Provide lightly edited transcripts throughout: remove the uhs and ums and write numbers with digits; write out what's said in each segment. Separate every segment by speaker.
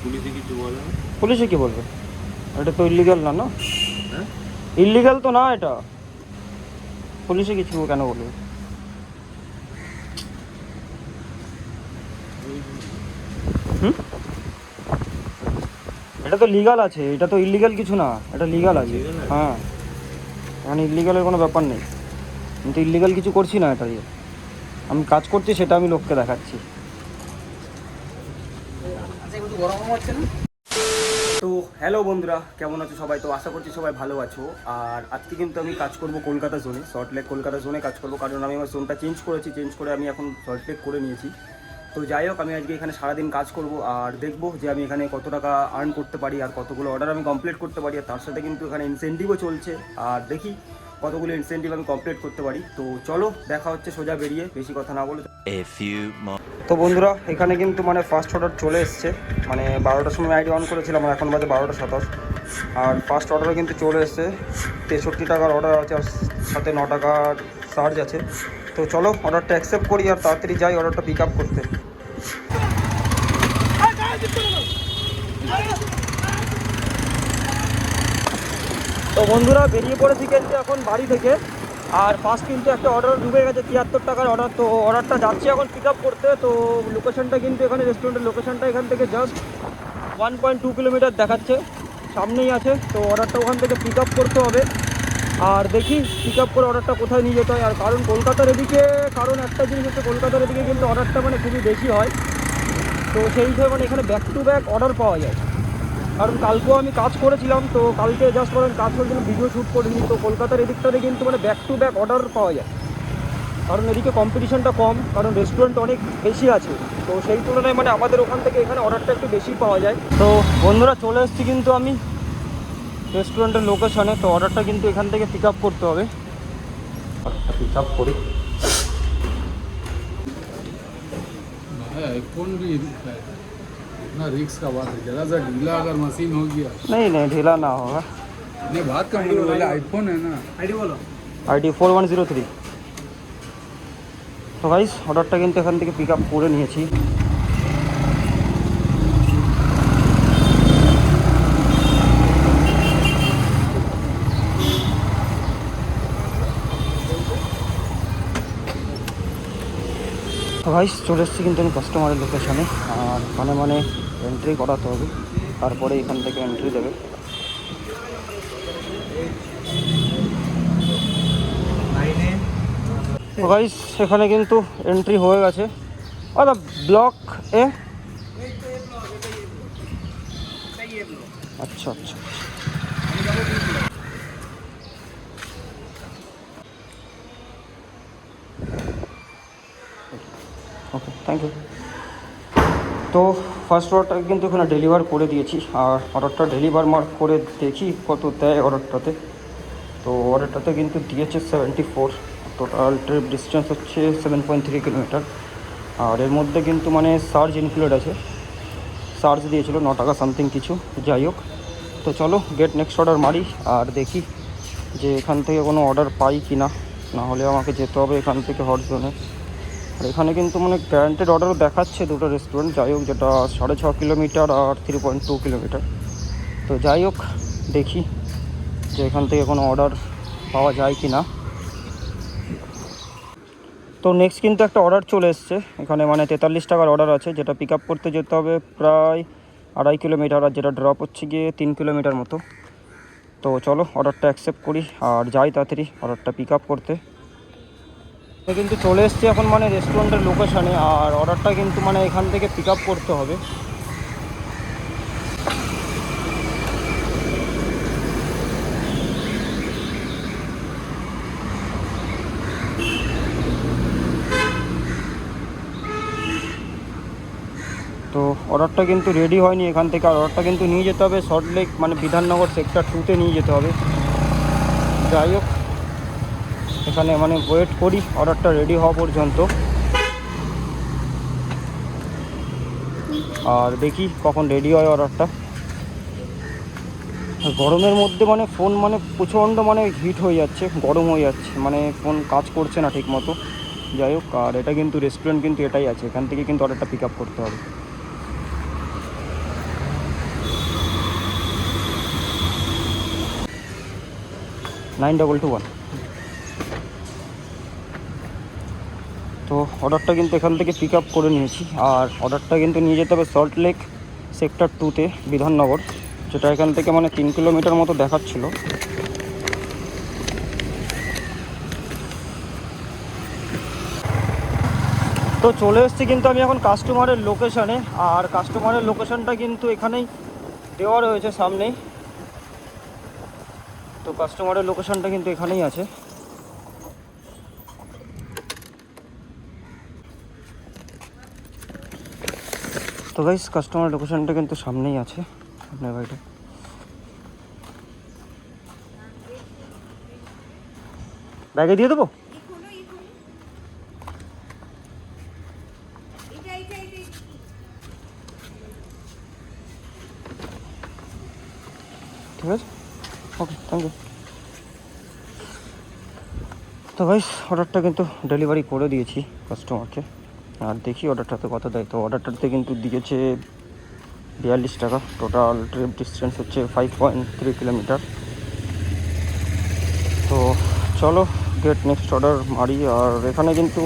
Speaker 1: পুলিশে কিছু বলে না?
Speaker 2: পুলিশে কি বলবে? এটা তো ইলিগাল না, না
Speaker 1: হ্যাঁ,
Speaker 2: ইলিগাল তো না এটা, পুলিশে কিছু কেন বলবে? হুম, এটা তো লিগাল আছে, এটা তো ইলিগাল কিছু না, এটা লিগাল আছে।
Speaker 1: Legal আছে?
Speaker 2: হ্যাঁ, এখানে ইলিগালের কোনো ব্যাপার নেই। আমি তো ইলিগাল কিছু করছি না, এটা দিয়ে আমি কাজ করছি, সেটা আমি লোককে দেখাচ্ছি। তো হ্যালো বন্ধুরা, কেমন আছো সবাই? তো আশা করছি সবাই ভালো আছো। আর আজকে কিন্তু আমি কাজ করব কলকাতা জোনে, সল্টলেক কলকাতা জোনে কাজ করব, কারণ আমি আমার জোনটা চেঞ্জ করেছি, চেঞ্জ করে আমি এখন সল্টলেক করে নিয়েছি। তো যাই হোক, আমি আজকে এখানে সারাদিন কাজ করব আর দেখব যে আমি এখানে কত টাকা আর্ন করতে পারি আর কতগুলো অর্ডার আমি কমপ্লিট করতে পারি। আর তার সাথে কিন্তু এখানে ইনসেন্টিভও চলছে, আর দেখি কতগুলো ইনসেন্টিভ আমি কমপ্লিট করতে পারি। তো চলো, দেখা হচ্ছে সোজা বেরিয়ে, বেশি কথা না বলে। তো বন্ধুরা, এখানে কিন্তু মানে ফার্স্ট অর্ডার চলে এসছে, মানে 12টার সময় আইডি অন করেছিলাম, আর এখন বাজে 12:27। আর ফার্স্ট অর্ডারে কিন্তু চলে এসছে 63 টাকার অর্ডার আছে, আর সাথে 9 টাকার চার্জ আছে। তো চলো অর্ডারটা অ্যাকসেপ্ট করি আর তাড়াতাড়ি যাই অর্ডারটা পিক আপ করতে। তো বন্ধুরা, বেরিয়ে পড়েছি কিন্তু এখন বাড়ি থেকে। আর ফার্স্ট কিন্তু একটা অর্ডার ঢুকে গেছে 73 টাকার অর্ডার, তো অর্ডারটা যাচ্ছি এখন পিক আপ করতে। তো লোকেশনটা কিন্তু এখানে, রেস্টুরেন্টের লোকেশনটা এখান থেকে জাস্ট 1.2 কিলোমিটার দেখাচ্ছে, সামনেই আছে। তো অর্ডারটা ওখান থেকে পিক আপ করতে হবে, আর দেখি পিক আপ করে অর্ডারটা কোথায় নিয়ে যেতে হয়। আর কারণ কলকাতার এদিকে, কারণ একটা জিনিস হচ্ছে, কলকাতার এদিকে কিন্তু অর্ডারটা মানে খুবই বেশি হয়। তো সেই হিসেবে মানে এখানে ব্যাক টু ব্যাক অর্ডার পাওয়া যায়। কারণ কালকেও আমি কাজ করেছিলাম, তো কালকে জাস্ট মানে কাজ করার জন্য ভিডিও শ্যুট করিনি। তো কলকাতার এদিকটাতে কিন্তু মানে ব্যাক টু ব্যাক অর্ডার পাওয়া যায়, কারণ এদিকে কম্পিটিশনটা কম, কারণ রেস্টুরেন্ট অনেক বেশি আছে। তো সেই তুলনায় মানে আমাদের ওখান থেকে এখানে অর্ডারটা একটু বেশি পাওয়া যায়। তো বন্ধুরা, চলে এসেছি কিন্তু আমি রেস্টুরেন্টের লোকেশনে। তো অর্ডারটা কিন্তু এখান থেকে পিক আপ করতে হবে, অর্ডারটা পিক আপ করি।
Speaker 3: आईफोन भी इतना रिक्स का बात है, जरा सा ढीला अगर मशीन हो गया।
Speaker 2: नहीं नहीं, ढीला ना होगा।
Speaker 3: नहीं, बात का मतलब बोले आईफोन है ना।
Speaker 2: आईडी बोलो, ID 4103। তো গাইস, অর্ডারটা কিন্তু এখান থেকে পিক আপ করে নিয়েছি। তো গাইস, চলে এসেছি কিন্তু আমি কাস্টমারের লোকেশানে। আর মানে এন্ট্রি করাতে হবে, তারপরে এখান থেকে এন্ট্রি দেবে। তো গাইস, এখানে কিন্তু এন্ট্রি হয়ে গেছে। আচ্ছা, ব্লক এ, আচ্ছা আচ্ছা। ওকে, থ্যাংক ইউ। তো ফার্স্ট অর্ডারটা কিন্তু এখানে ডেলিভার করে দিয়েছি, আর অর্ডারটা ডেলিভার মার্ক করে দেখি কত দেয় অর্ডারটাতে। তো অর্ডারটাতে কিন্তু দিয়েছে 74। টোটাল ট্রিপ ডিস্টেন্স হচ্ছে 7.3 কিলোমিটার। আর এর মধ্যে কিন্তু মানে চার্জ ইনক্লুড আছে, চার্জ দিয়েছিল 9 টাকা সামথিং কিছু, যাই হোক। তো চলো গেট নেক্সট অর্ডার মারি, আর দেখি যে এখান থেকে কোনো অর্ডার পাই কি না, নাহলে আমাকে যেতে হবে এখান থেকে হট জোনে। আর এখানে কিন্তু মানে গ্যারান্টেড অর্ডারও দেখাচ্ছে দুটো রেস্টুরেন্ট, যাই হোক, যেটা 6.5 কিলোমিটার আর 3.2 কিলোমিটার। তো যাই হোক, দেখি যে এখান থেকে কোনো অর্ডার পাওয়া যায় কি না। তো নেক্সট কিন্তু একটা অর্ডার চলে এসছে এখানে, মানে 43 টাকার অর্ডার আছে, যেটা পিক আপ করতে যেতে হবে প্রায় 2.5 কিলোমিটার, আর যেটা ড্রপ হচ্ছে গিয়ে 3 কিলোমিটার মতো। তো চলো অর্ডারটা অ্যাকসেপ্ট করি আর যাই তাড়াতাড়ি অর্ডারটা পিক আপ করতে। কিন্তু চলে এসছি এখন মানে রেস্টুরেন্টের লোকেশানে, আর অর্ডারটা কিন্তু মানে এখান থেকে পিক আপ করতে হবে। তো অর্ডারটা কিন্তু রেডি হয়নি এখান থেকে, আর অর্ডারটা কিন্তু নিয়ে যেতে হবে সল্টলেক, মানে বিধাননগর সেক্টর 2-তে নিয়ে যেতে হবে। যাই হোক, এখানে মানে ওয়েট করি অর্ডারটা রেডি হওয়া পর্যন্ত, আর দেখি কখন রেডি হয় অর্ডারটা। গরমের মধ্যে মানে ফোন মানে প্রচণ্ড মানে হিট হয়ে যাচ্ছে, গরম হয়ে যাচ্ছে, মানে ফোন কাজ করছে না ঠিক মতো। যাই হোক, আর এটা কিন্তু রেস্টুরেন্ট কিন্তু এটাই আছে, এখান থেকে কিন্তু অর্ডারটা পিক আপ করতে হবে। 9221। তো অর্ডারটা কিন্তু এখান থেকে পিক আপ করে নিয়েছি, আর অর্ডারটা কিন্তু নিয়ে যেতে হবে সল্ট লেক সেক্টর 2-তে বিধাননগর, যেটা এখান থেকে মানে 3 কিলোমিটার মতো দেখাচ্ছিল। তো চলে এসেছি কিন্তু আমি এখন কাস্টমারের লোকেশানে, আর কাস্টমারের লোকেশানটা কিন্তু এখানেই দেওয়া রয়েছে সামনেই। তো কাস্টমারের লোকেশানটা কিন্তু এখানেই আছে। তো গাইস কাস্টমার লোকেশনটা কিন্তু সামনেই আছে আপনার বাড়িটা। ব্যাগে দিয়ে দেবো? ঠিক আছে, ওকে, থ্যাংক ইউ। তো গাইস অর্ডারটা কিন্তু ডেলিভারি করে দিয়েছি কাস্টমারকে, আর দেখি অর্ডারটাতে কত দেয়। তো অর্ডারটাতে কিন্তু দিয়েছে 42 টাকা। টোটাল ট্রিপ ডিস্টেন্স হচ্ছে 5.3 কিলোমিটার। তো চলো গেট নেক্সট অর্ডার মারি। আর এখানে কিন্তু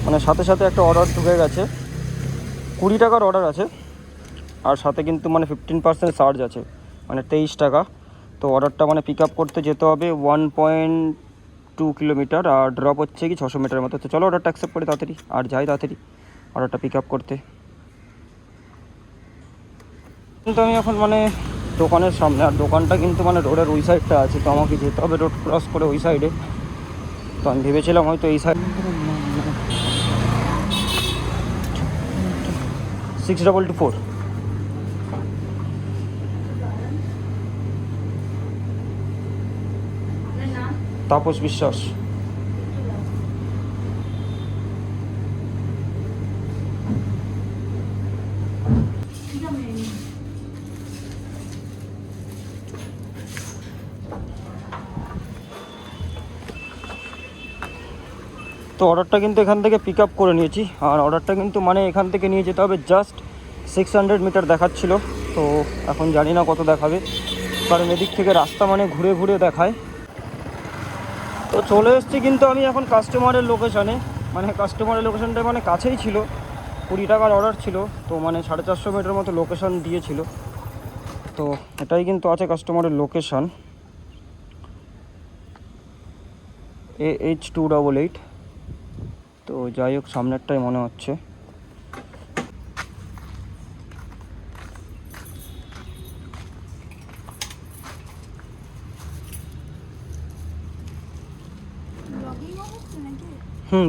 Speaker 2: মানে সাথে সাথে একটা অর্ডার ঢুকে গেছে, 20 টাকার অর্ডার আছে, আর সাথে কিন্তু মানে 15% চার্জ আছে, মানে 23 টাকা। তো অর্ডারটা মানে পিক আপ করতে যেতে হবে 1.2 কিলোমিটার, আর ড্রপ হচ্ছে কি 600 মিটারের মতো। তো চলো অর্ডারটা অ্যাকসেপ্ট করি তাড়াতাড়ি, আর যাই তাড়াতাড়ি অর্ডারটা পিক আপ করতে। কিন্তু আমি এখন মানে দোকানের সামনে, আর দোকানটা কিন্তু মানে রোডের ওই সাইডটা আছে, তো আমাকে যেতে হবে রোড ক্রস করে ওই সাইডে। তো আমি ভেবেছিলাম হয়তো এই সাইড 6224। তাপস বিশ্বাস। তো অর্ডারটা কিন্তু এখান থেকে পিক আপ করে নিয়েছি, আর অর্ডারটা কিন্তু মানে এখান থেকে নিয়ে যেতে হবে জাস্ট 600 মিটার দেখাচ্ছিল। তো এখন জানি না কত দেখাবে, কারণ এদিক থেকে রাস্তা মানে ঘুরে ঘুরে দেখায়। তো চলে এসেছি কিন্তু আমি এখন কাস্টমারের লোকেশানে, মানে কাস্টমারের লোকেশানটা মানে কাছেই ছিল, 20 টাকার অর্ডার ছিল। তো মানে 450 মিটার মতো লোকেশান দিয়েছিল। তো এটাই কিন্তু আছে কাস্টমারের লোকেশান, AH288। তো যাই হোক সামনেরটাই মনে হচ্ছে।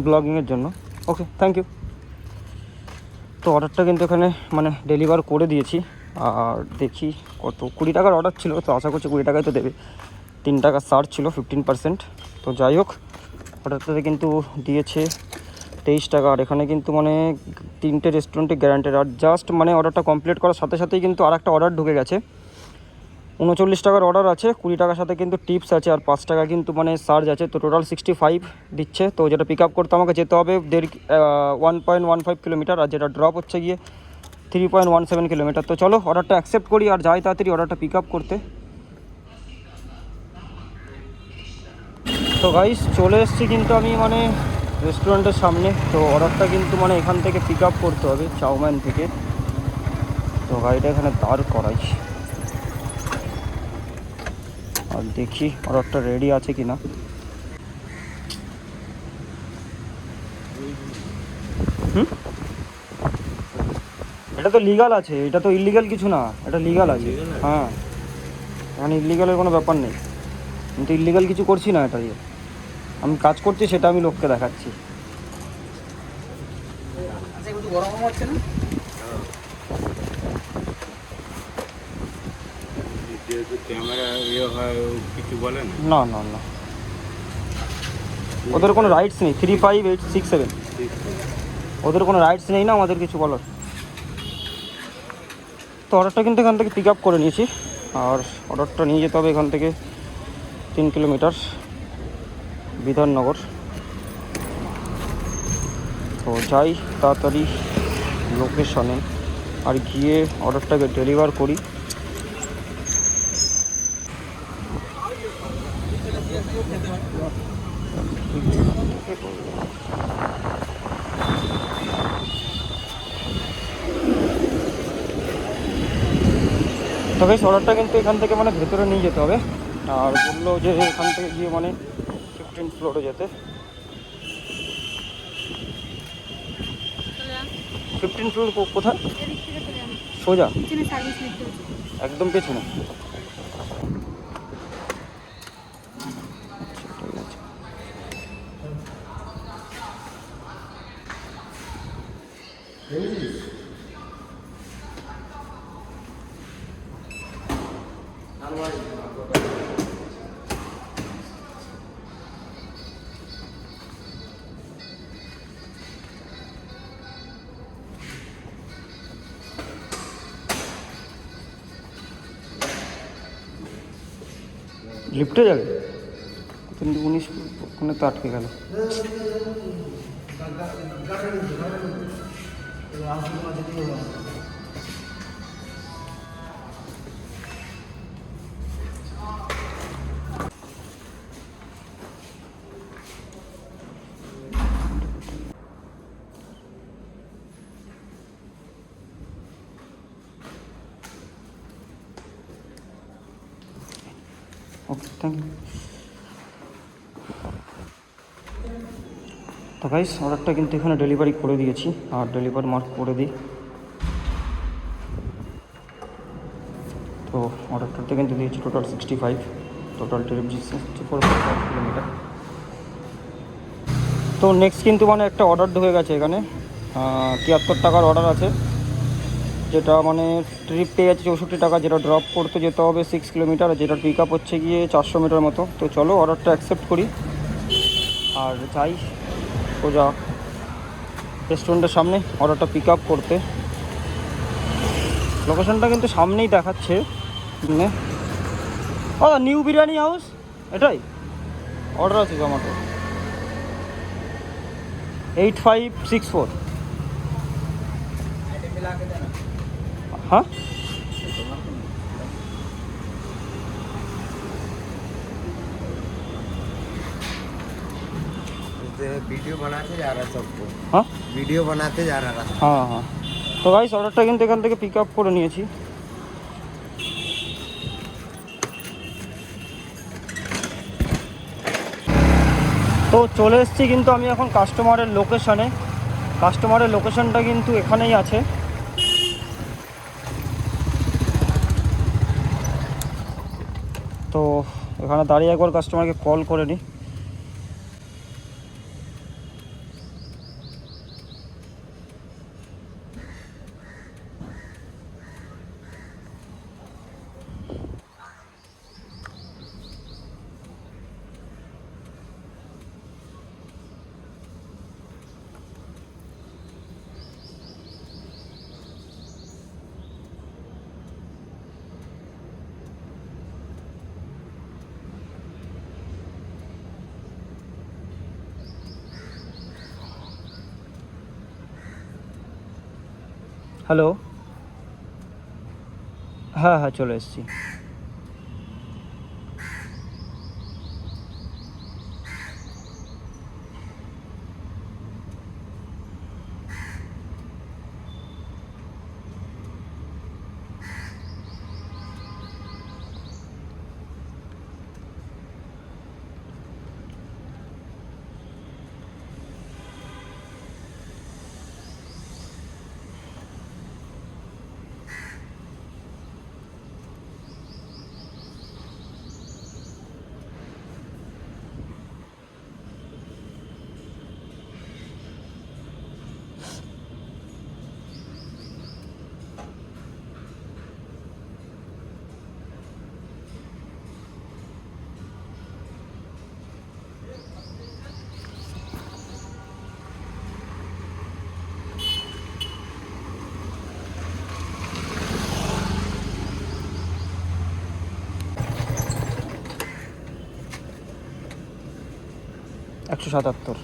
Speaker 2: ব্লগিংয়ের জন্য। ওকে, থ্যাংক ইউ। তো অর্ডারটা কিন্তু এখানে মানে ডেলিভার করে দিয়েছি, আর দেখি কত, 20 টাকার অর্ডার ছিল, তো আশা করছি 20 টাকায় তো দেবে। 3 টাকা চার্জ ছিল 15%। তো যাই হোক অর্ডারটাতে কিন্তু দিয়েছে 23 টাকা, আর এখানে কিন্তু মানে 3টে রেস্টুরেন্টে গ্যারান্টেড। আর জাস্ট মানে অর্ডারটা কমপ্লিট করার সাথে সাথেই কিন্তু আর একটা অর্ডার ঢুকে গেছে, 39 টাকার অর্ডার আছে, 20 টাকার সাথে কিন্তু টিপস আছে, আর 5 টাকা কিন্তু মানে চার্জ আছে। তো টোটাল 65 দিচ্ছে। তো যেটা পিক আপ করতে আমাকে যেতে হবে 1.15 কিলোমিটার, আর যেটা ড্রপ হচ্ছে গিয়ে 3.17 কিলোমিটার। তো চলো অর্ডারটা অ্যাকসেপ্ট করি, আর যাই তাড়াতাড়ি অর্ডারটা পিক আপ করতে। তো গাইস চলে এসেছি কিন্তু আমি মানে রেস্টুরেন্টের সামনে। তো অর্ডারটা কিন্তু মানে এখান থেকে পিক আপ করতে হবে চাউম্যান থেকে। তো গাড়িটা এখানে দাঁড় করাই, আর দেখি অর্ডারটা রেডি আছে কি না। এটা তো লিগাল আছে, এটা তো ইলিগাল কিছু না, এটা লিগাল আছে। হ্যাঁ, এখানে ইলিগালের কোনো ব্যাপার নেই, কিন্তু ইলিগাল কিছু করছি না। এটা দিয়ে আমি কাজ করছি, সেটা আমি লোককে দেখাচ্ছি।
Speaker 3: গরম হচ্ছে না? ক্যামেরা ইয়ে হয় কিছু বলেন?
Speaker 2: না না না, ওদের কোনো রাইটস নেই। 35867, ওদের কোনো রাইটস নেই না আমাদের কিছু বলার। তো অর্ডারটা কিন্তু এখান থেকে পিক আপ করে নিয়েছি, আর অর্ডারটা নিয়ে যেতে হবে এখান থেকে 3 কিলোমিটার বিধাননগর। তো যাই তাড়াতাড়ি লোকেশনে, আর গিয়ে অর্ডারটাকে ডেলিভার করি। তবে অর্ডারটা কিন্তু এখান থেকে মানে ভেতরে নিয়ে যেতে হবে, আর বললো যে এখান থেকে গিয়ে মানে 15 ফ্লোরে যেতে। 15 ফ্লোর কোথায়? সোজা একদম পেছনে। লিফটে যাবে 19 ওখানে তো আটকে গেল। ওকে, থ্যাংক ইউ। তো গাইস অর্ডারটা কিন্তু এখানে ডেলিভারি করে দিয়েছি, আর ডেলিভারি মার্ক করে দিই। তো অর্ডারটাতে কিন্তু দিয়েছি টোটাল 65, টোটাল ট্রিপ 64 কিলোমিটার। তো নেক্সট কিন্তু মানে একটা অর্ডার ঢুকে গেছে এখানে, 73 টাকার অর্ডার আছে, যেটা মানে ট্রিপ পেয়ে যাচ্ছে 64 টাকা, যেটা ড্রপ করতে যেতে হবে 6 কিলোমিটার, যেটা পিক আপ হচ্ছে গিয়ে 400 মিটার মতো। তো চলো অর্ডারটা অ্যাকসেপ্ট করি আর যাই সোজা রেস্টুরেন্টের সামনে অর্ডারটা পিক আপ করতে। লোকেশনটা কিন্তু সামনেই দেখাচ্ছে। ও নিউ বিরিয়ানি হাউস, এটাই অর্ডার আছে জোম্যাটো 8564। हाँ
Speaker 1: वीडियो बनाते जा रहा सबको,
Speaker 2: हाँ
Speaker 1: वीडियो बनाते जा रहा।
Speaker 2: हाँ हाँ। তো গাইস অর্ডারটা কিন্তু এখান থেকে পিক আপ করে নিয়েছি। তো চলে এসেছি কিন্তু আমি এখন কাস্টমারের লোকেশানে। কাস্টমারের লোকেশানটা কিন্তু এখানেই আছে। তো এখানে দাঁড়িয়ে একবার কাস্টমারকে কল করে নিই। হ্যালো, হ্যাঁ হ্যাঁ চলে এসেছি। একশো 77।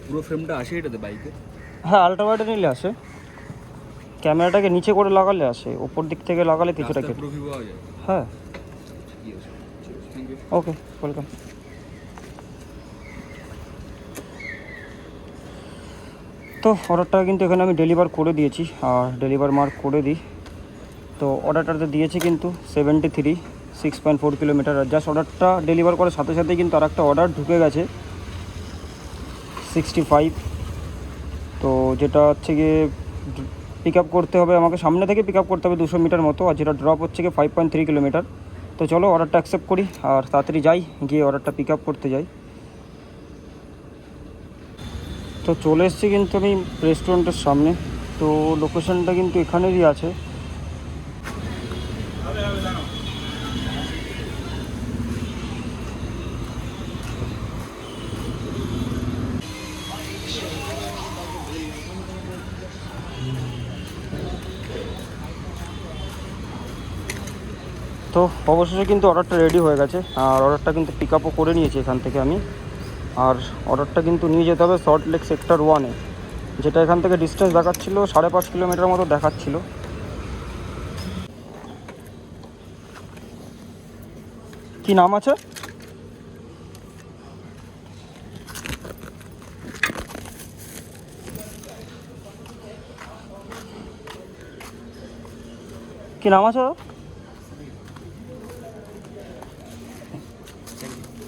Speaker 4: পুরো ফ্রেমটা আসে এটাতে বাইকে?
Speaker 2: হ্যাঁ আল্ট্রাওয়াইডে নিলে আসে। ক্যামেরাটাকে নিচে করে লাগালে আসে, ওপর দিক থেকে লাগালে কিছুটা কেটে।
Speaker 3: পুরো ভিউ পাওয়া যায়।
Speaker 2: হ্যাঁ,
Speaker 3: ঠিক আছে, থ্যাংক ইউ।
Speaker 2: Okay, welcome. তো অর্ডারটা কিন্তু এখানে আমি ডেলিভার করে দিয়েছি, আর ডেলিভার মার্ক করে দিই। তো অর্ডারটাতে দিয়েছি কিন্তু 73, 6.4 কিলোমিটার। আর জাস্ট অর্ডারটা ডেলিভার করার সাথে সাথেই কিন্তু আর একটা অর্ডার ঢুকে গেছে 65। তো যেটা হচ্ছে গিয়ে পিক আপ করতে হবে আমাকে, সামনে থেকে পিক আপ করতে হবে 200 মিটার মতো, আর যেটা ড্রপ হচ্ছে গিয়ে 5.3 কিলোমিটার। তো চলো অর্ডারটা অ্যাকসেপ্ট করি আর তাড়াতাড়ি যাই, গিয়ে অর্ডারটা পিক আপ করতে যাই। তো চলে এসেছি কিন্তু আমি রেস্টুরেন্টের সামনে। তো লোকেশনটা কিন্তু এখানেরই আছে। তো অবশেষে কিন্তু অর্ডারটা রেডি হয়ে গেছে, আর অর্ডারটা কিন্তু পিক আপও করে নিয়েছি এখান থেকে আমি। আর অর্ডারটা কিন্তু নিয়ে যেতে হবে সল্ট লেক সেক্টর 1-এ, যেটা এখান থেকে ডিস্টেন্স দেখাচ্ছিল 5.5 কিলোমিটার মতো দেখাচ্ছিল। কি নাম আছে? কি নাম আছে?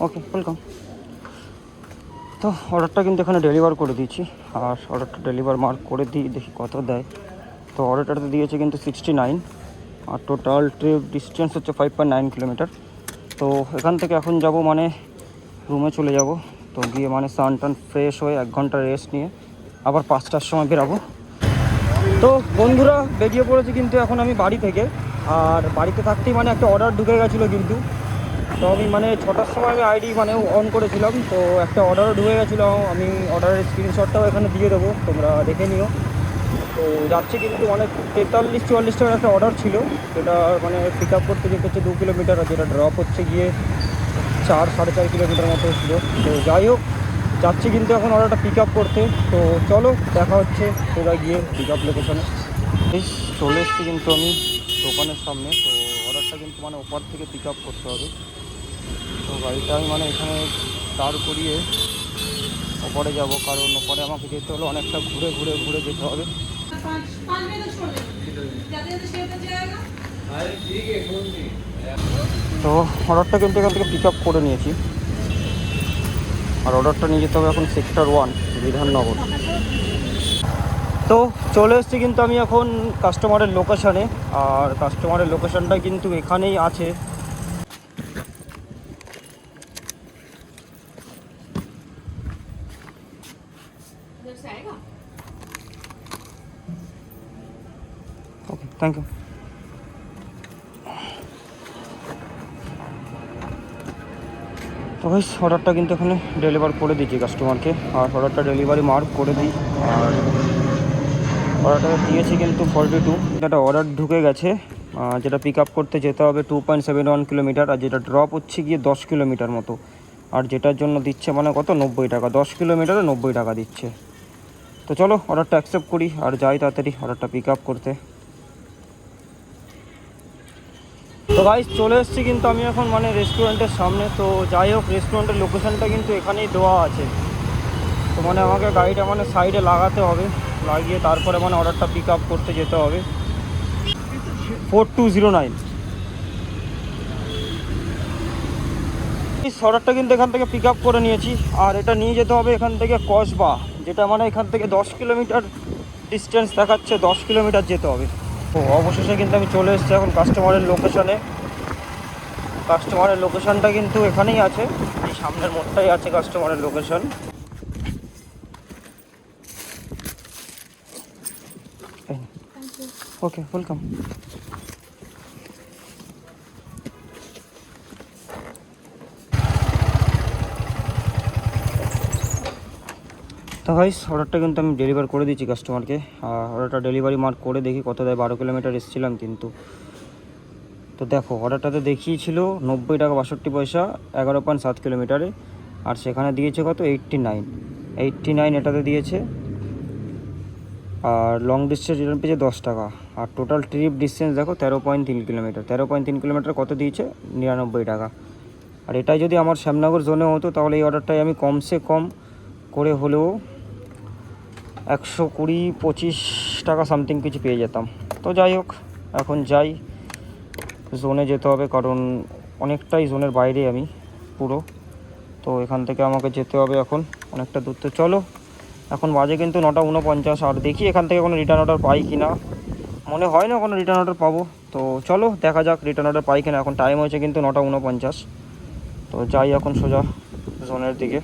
Speaker 2: ওকে, ওয়েলকাম। তো অর্ডারটা কিন্তু এখানে ডেলিভার করে দিয়েছি, আর অর্ডারটা ডেলিভার মার্ক করে দিই, দেখি কত দেয়। তো অর্ডারটাতে দিয়েছে কিন্তু 69, আর টোটাল ট্রিপ ডিস্টেন্স হচ্ছে 5.9 কিলোমিটার। তো এখান থেকে এখন যাব মানে রুমে চলে যাব। তো গিয়ে মানে স্নান টান ফ্রেশ হয়ে 1 ঘন্টা রেস্ট নিয়ে আবার 5টার সময় বেরাবো। তো বন্ধুরা বেরিয়ে পড়েছি কিন্তু এখন আমি বাড়ি থেকে। আর বাড়িতে থাকতেই মানে একটা অর্ডার ঢুকে গেছিলো কিন্তু। তো আমি মানে 6টার সময় আমি আইডি মানে অন করেছিলাম, তো একটা অর্ডারও ঢুকে গেছিলো। আমি অর্ডারের স্ক্রিনশটটাও এখানে দিয়ে দেবো, তোমরা দেখে নিও। তো যাচ্ছে কিন্তু মানে 43-44 টাকার একটা অর্ডার ছিল, যেটা মানে পিক আপ করতে যেতে হচ্ছে 2 কিলোমিটার, আর যেটা ড্রপ হচ্ছে গিয়ে 4-4.5 কিলোমিটার মতো ছিল। তো যাই হোক, যাচ্ছি কিন্তু এখন অর্ডারটা পিক আপ করতে। তো চলো দেখা হচ্ছে তোরা গিয়ে পিক আপ লোকেশনে। চলে এসেছি কিন্তু আমি দোকানের সামনে। তো অর্ডারটা কিন্তু মানে ওপার থেকে পিক আপ করতে হবে। তো গাড়িটা আমি মানে এখানে দাঁড় করিয়ে ওপরে যাব, কারণ ওপরে আমাকে যেতে হলে অনেকটা ঘুরে ঘুরে ঘুরে যেতে হবে। তো অর্ডারটা কিন্তু এখান থেকে পিক আপ করে নিয়েছি, আর অর্ডারটা নিয়ে যেতে হবে এখন সেক্টর 1 বিধাননগর। তো চলে এসেছি কিন্তু আমি এখন কাস্টমারের লোকেশানে, আর কাস্টমারের লোকেশানটা কিন্তু এখানেই আছে। ওকে, থ্যাংক ইউ। তো ভাই অর্ডারটা কিন্তু এখানে ডেলিভার করে দিয়েছি কাস্টমারকে, আর অর্ডারটা ডেলিভারি মার্ক করে দিই। আর অর্ডারটা দিয়েছি কিন্তু 42, একটা অর্ডার ঢুকে গেছে, যেটা পিক আপ করতে যেতে হবে 2.71 কিলোমিটার, আর যেটা ড্রপ হচ্ছে গিয়ে 10 কিলোমিটার মতো। আর যেটার জন্য দিচ্ছে মানে কত 90 টাকা, 10 কিলোমিটারে 90 টাকা দিচ্ছে। তো চলো অর্ডারটা অ্যাকসেপ্ট করি আর যাই তাড়াতাড়ি অর্ডারটা পিক আপ করতে। তো গাইস চলে এসেছি কিন্তু আমি এখন মানে রেস্টুরেন্টের সামনে। তো যাই হোক, রেস্টুরেন্টের লোকেশানটা কিন্তু এখানেই দেওয়া আছে। তো মানে আমাকে গাড়িটা মানে সাইডে লাগাতে হবে, লাগিয়ে তারপরে মানে অর্ডারটা পিক আপ করতে যেতে হবে। 4209 অর্ডারটা কিন্তু এখান থেকে পিক আপ করে নিয়েছি, আর এটা নিয়ে যেতে হবে এখান থেকে কসবা, যেটা মানে এখান থেকে 10 কিলোমিটার ডিস্টেন্স দেখাচ্ছে, 10 কিলোমিটার যেতে হবে। তো অবশেষে কিন্তু আমি চলে এসেছি এখন কাস্টমারের লোকেশানে। কাস্টমারের লোকেশানটা কিন্তু এখানেই আছে, এই সামনের মোড়টাই আছে কাস্টমারের লোকেশান। ওকে, ওয়েলকাম। তো গাইস অর্ডারটা কিন্তু আমি ডেলিভার করে দিয়েছি কাস্টমারকে, আর অর্ডারটা ডেলিভারি মার্ক করে দেখি কত দেয়। 12 কিলোমিটার এসেছিলাম কিন্তু। তো দেখো অর্ডারটাতে দেখিয়েছিল 90 টাকা 62 পয়সা 11.7 কিলোমিটারে, আর সেখানে দিয়েছে কত 89 এটাতে দিয়েছে। আর লং ডিস্টেন্স রিটার্ন পেয়েছে 10 টাকা। আর টোটাল ট্রিপ ডিস্টেন্স দেখো 13.3 কিলোমিটার। 13.3 কিলোমিটার কত দিয়েছে? 99 টাকা। আর এটাই যদি আমার শ্যামনগর জোনে হতো তাহলে এই অর্ডারটাই আমি কমসে কম করে হলেও 120-25 টাকা সামথিং কিছু পেয়ে যেতাম। তো যাই হোক, এখন যাই, জোনে যেতে হবে কারণ অনেকটাই জোনের বাইরে আমি পুরো। তো এখান থেকে আমাকে যেতে হবে এখন অনেকটা দূর। তো চলো, এখন বাজে কিন্তু 9:49। আর দেখি এখান থেকে কোনো রিটার্ন অর্ডার পাই কি না। মনে হয় না কোনো রিটার্ন অর্ডার পাবো। তো চলো দেখা যাক রিটার্ন অর্ডার পাই কিনা। এখন টাইম হয়েছে কিন্তু 9:49। তো যাই এখন সোজা জোনের দিকে।